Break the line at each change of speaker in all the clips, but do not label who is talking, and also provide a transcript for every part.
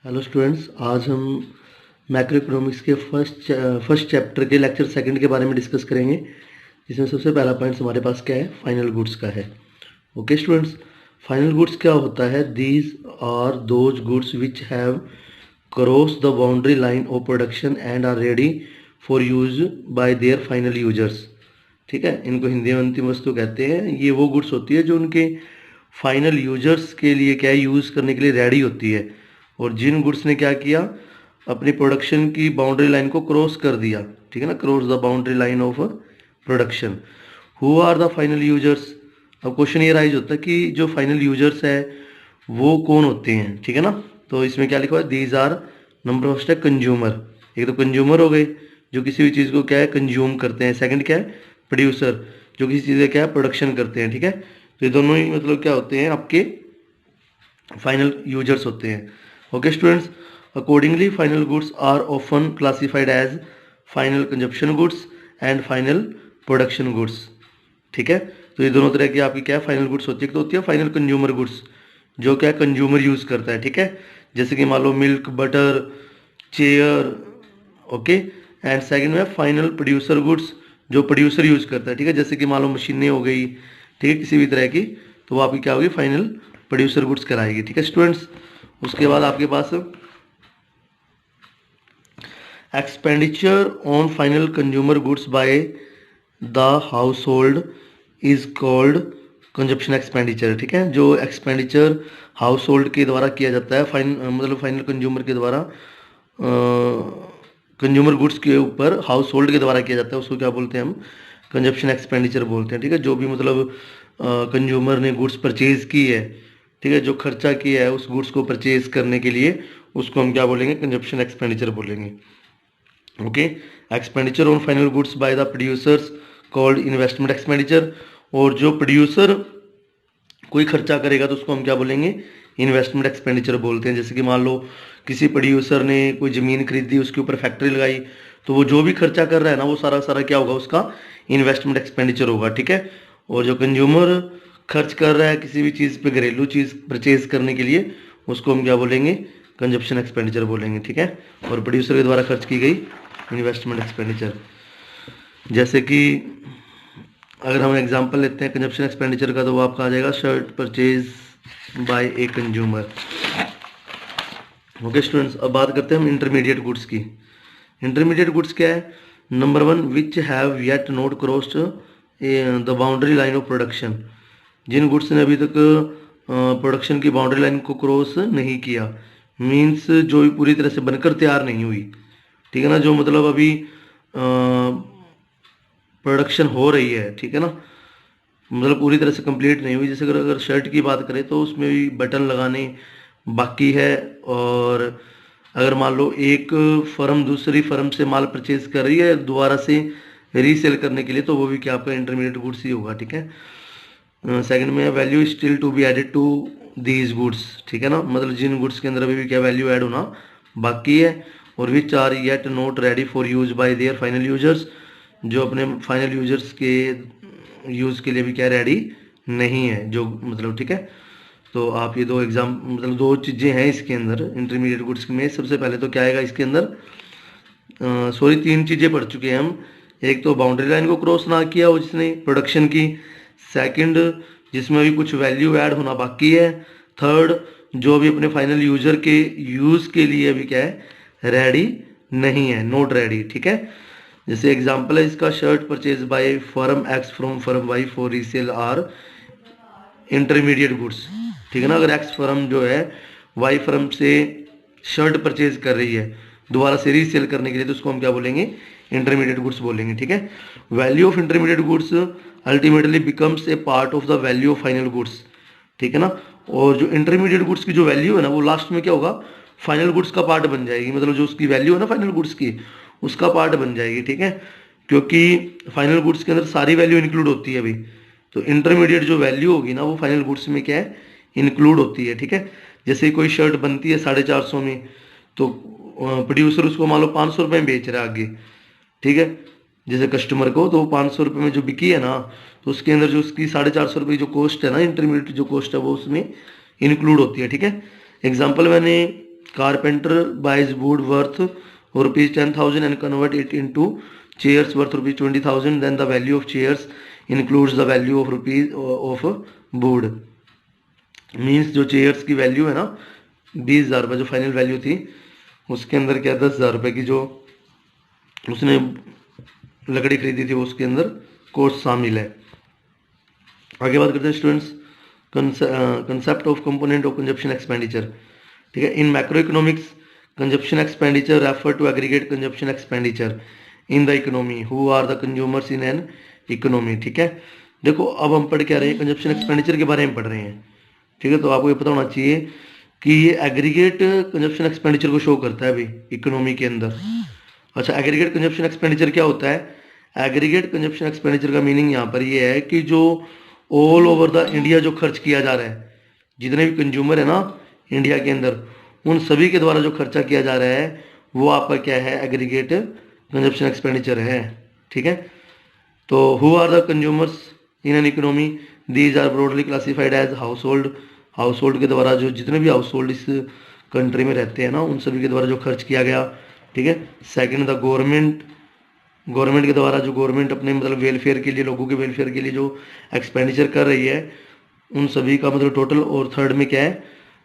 Hello students, आज हम macro economics के फर्स्ट चैप्टर के लेक्चर सेकंड के बारे में डिस्कस करेंगे, जिसमें सबसे पहला पॉइंट हमारे पास क्या है, फाइनल गुड्स का है। ओके स्टूडेंट्स, फाइनल गुड्स क्या होता है? These are those goods which have cross the boundary line of production and are ready for use by their final users. ठीक है, इनको हिंदी में अंतिम वस्तु कहते हैं। ये वो गुड्स होती है जो उनके फाइनल यूजर्स के लिए क्या यूज़ करने के लिए रेडी होती है, और जिन गुड्स ने क्या किया, अपनी प्रोडक्शन की बाउंड्री लाइन को क्रॉस कर दिया। ठीक है ना, cross the boundary line of production. Who are the final users? अब क्वेश्चन ये राइज होता है कि जो फाइनल यूजर्स है वो कौन होते हैं। ठीक है ना, तो इसमें क्या लिखा हुआ है? दीज आर, नंबर फर्स्ट है कंज्यूमर। एक तो कंज्यूमर हो गए जो किसी भी चीज़ को क्या है, कंज्यूम करते हैं। सेकंड क्या है? प्रोड्यूसर, जो किसी चीज़ का क्या है, प्रोडक्शन करते हैं। ठीक है, तो ये दोनों ही मतलब क्या होते हैं, आपके फाइनल यूजर्स होते हैं। Okay students, accordingly final goods are often classified as final consumption goods and final production goods. ठीक है, तो ये दोनों तरह की आपकी क्या है, फाइनल गुड्स होती है। तो होती है फाइनल कंज्यूमर गुड्स, जो क्या कंज्यूमर यूज़ करता है। ठीक है, जैसे कि मान लो milk, butter, chair. Okay, and second में फाइनल प्रोड्यूसर गुड्स, जो प्रोड्यूसर यूज़ करता है। ठीक है, जैसे कि मान लो मशीनें हो गई, ठीक है, किसी भी तरह की, तो वो आपकी क्या होगी, फाइनल प्रोड्यूसर गुड्स कराएगी। ठीक है स्टूडेंट्स, उसके बाद आपके पास expenditure on final consumer goods by the household is called consumption expenditure. ठीक है, जो एक्सपेंडिचर हाउस होल्ड के द्वारा किया जाता है, मतलब फाइनल कंज्यूमर के द्वारा, कंज्यूमर गुड्स के ऊपर हाउस होल्ड के द्वारा किया जाता है, उसको क्या बोलते हैं हम? कंजप्शन एक्सपेंडिचर बोलते हैं। ठीक है, जो भी मतलब कंज्यूमर ने गुड्स परचेज की है, ठीक है, जो खर्चा किया है उस गुड्स को परचेज करने के लिए, उसको हम क्या बोलेंगे? कंजप्शन एक्सपेंडिचर बोलेंगे। Okay, expenditure on final goods by the producers called investment expenditure. और जो प्रोड्यूसर कोई खर्चा करेगा तो उसको हम क्या बोलेंगे? इन्वेस्टमेंट एक्सपेंडिचर बोलते हैं। जैसे कि मान लो किसी प्रोड्यूसर ने कोई ज़मीन खरीदी, उसके ऊपर फैक्ट्री लगाई, तो वो जो भी खर्चा कर रहा है ना, वो सारा सारा क्या होगा, उसका इन्वेस्टमेंट एक्सपेंडिचर होगा। ठीक है, और जो कंज्यूमर खर्च कर रहा है किसी भी चीज़ पे, घरेलू चीज़ परचेज करने के लिए, उसको हम क्या बोलेंगे? कंजप्शन एक्सपेंडिचर बोलेंगे। ठीक है, और प्रोड्यूसर के द्वारा खर्च की गई इन्वेस्टमेंट एक्सपेंडिचर। जैसे कि अगर हम एग्जांपल लेते हैं कंजप्शन एक्सपेंडिचर का, तो वो आपका आ जाएगा shirt purchase by a consumer. Okay students, अब बात करते हैं हम इंटरमीडिएट गुड्स की। इंटरमीडिएट गुड्स क्या है? Number one, which have yet not crossed the boundary line of production. जिन गुड्स ने अभी तक प्रोडक्शन की बाउंड्री लाइन को क्रॉस नहीं किया, मीन्स जो भी पूरी तरह से बनकर तैयार नहीं हुई। ठीक है ना, जो मतलब अभी प्रोडक्शन हो रही है, ठीक है ना, मतलब पूरी तरह से कंप्लीट नहीं हुई। जैसे अगर शर्ट की बात करें तो उसमें भी बटन लगाने बाकी है, और अगर मान लो एक फर्म दूसरी फर्म से माल परचेज कर रही है दोबारा से रीसेल करने के लिए, तो वो भी क्या आपका इंटरमीडिएट गुड्स ही होगा। ठीक है, सेकंड में value still to be added to these goods. ठीक है ना, मतलब जिन गुड्स के अंदर अभी भी क्या वैल्यू ऐड होना बाकी है, और which are yet not ready for use by their final users, जो अपने फाइनल यूजर्स के यूज़ के लिए भी क्या रेडी नहीं है, जो मतलब। ठीक है, तो आप ये दो एग्जाम मतलब दो चीज़ें हैं इसके अंदर इंटरमीडिएट गुड्स में। सबसे पहले तो क्या आएगा इसके अंदर, सॉरी, तीन चीज़ें पढ़ चुके हैं हम। एक तो बाउंड्री लाइन को क्रॉस ना किया हो जिसने प्रोडक्शन की, सेकंड जिसमें अभी कुछ वैल्यू ऐड होना बाकी है, थर्ड जो अभी अपने फाइनल यूजर के यूज़ के लिए अभी क्या है, रेडी नहीं है, नॉट रेडी। ठीक है, जैसे एग्जांपल है इसका, shirt purchase by firm X from firm Y for resale are intermediate goods. ठीक है ना, अगर एक्स फर्म जो है वाई फर्म से शर्ट परचेज कर रही है दोबारा से रीसेल करने के लिए, तो उसको हम क्या बोलेंगे? इंटरमीडिएट गुड्स बोलेंगे। ठीक है, value of intermediate goods ultimately becomes a part of the value of final goods. ठीक है ना, और जो इंटरमीडिएट गुड्स की जो वैल्यू है ना, वो लास्ट में क्या होगा, फाइनल गुड्स का पार्ट बन जाएगी। मतलब जो उसकी वैल्यू है ना फाइनल गुड्स की, उसका पार्ट बन जाएगी। ठीक है, क्योंकि फाइनल गुड्स के अंदर सारी वैल्यू इंक्लूड होती है अभी, तो इंटरमीडिएट जो वैल्यू होगी ना, वो फाइनल गुड्स में क्या है, इंक्लूड होती है। ठीक है, जैसे कोई शर्ट बनती है 450 में, तो प्रोड्यूसर उसको मान लो 500 रुपये में बेच रहा है आगे। ठीक है, जैसे कस्टमर को, तो 500 रुपये में जो बिकी है ना, तो उसके अंदर जो उसकी 450 रुपये जो कॉस्ट है ना, इंटरमीडिएट जो कॉस्ट है, वो उसमें इंक्लूड होती है। ठीक है, एग्जाम्पल मैंने carpenter buys wood worth ₹10,000 and convert it into chairs worth ₹20,000, then the value of chairs includes the value of rupees of wood. Means जो चेयर्स की वैल्यू है ना 20,000 रुपये, जो फाइनल वैल्यू थी उसके अंदर क्या 10,000 रुपये की जो उसने लकड़ी खरीदी थी उसके अंदर कॉस्ट शामिल है। आगे बात करते हैं students concept of component of consumption expenditure. ठीक है, in macro economics consumption expenditure refer to aggregate consumption expenditure in the economy who are the consumers in an economy. ठीक है, देखो अब हम पढ़ क्या रहे हैं, कंजप्शन एक्सपेंडिचर के बारे में पढ़ रहे हैं। ठीक है, तो आपको ये पता होना चाहिए कि ये एग्रीगेट कंजप्शन एक्सपेंडिचर को शो करता है अभी इकोनॉमी के अंदर। अच्छा, एग्रीगेट कंजप्शन एक्सपेंडिचर क्या होता है? एग्रीगेट कंजप्शन एक्सपेंडिचर का मीनिंग यहाँ पर ये है कि जो ऑल ओवर द इंडिया जो खर्च किया जा रहा है, जितने भी कंज्यूमर है ना इंडिया के अंदर, उन सभी के द्वारा जो खर्चा किया जा रहा है वो आपका क्या है, एग्रीगेट कंजप्शन एक्सपेंडिचर है। ठीक है, तो who are the consumers in an economy, these are broadly classified as household. Household के द्वारा जो जितने भी हाउस होल्ड इस कंट्री में रहते हैं ना उन सभी के द्वारा जो खर्च किया गया। ठीक है, सेकंड द गवर्नमेंट, गवर्नमेंट के द्वारा जो गवर्नमेंट अपने मतलब वेलफेयर के लिए, लोगों के वेलफेयर के लिए जो एक्सपेंडिचर कर रही है उन सभी का मतलब टोटल। और थर्ड में क्या है,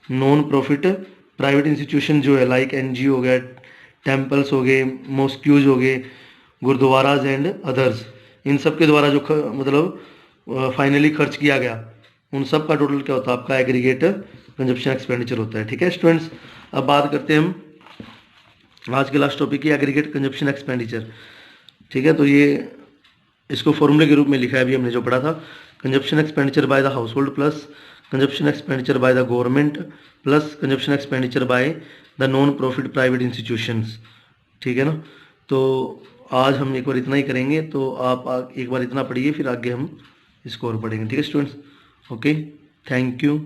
नॉन प्रॉफिट प्राइवेट इंस्टीट्यूशन जो है लाइक एनजीओ हो गया, टेम्पल्स हो गए, मॉस्क्यूज हो गए, गुरुद्वाराज एंड अदर्स, इन सब के द्वारा जो मतलब फाइनली खर्च किया गया उन सब का टोटल क्या होता है आपका एग्रीगेट कंजप्शन एक्सपेंडिचर होता है। ठीक है स्टूडेंट्स, अब बात करते हैं हम आज के लास्ट टॉपिक की, एग्रीगेट कंजप्शन एक्सपेंडिचर। ठीक है, तो ये इसको फॉर्मूले के रूप में लिखा है अभी हमने जो पढ़ा था, consumption expenditure bye the house hold plus consumption expenditure by the government plus consumption expenditure by the non profit private institutions. ठीक है ना, तो आज हम एक बार इतना ही करेंगे, तो आप एक बार इतना पढ़िए फिर आगे हम इसको और पढ़ेंगे। ठीक है स्टूडेंट्स, ओके, थैंक यू।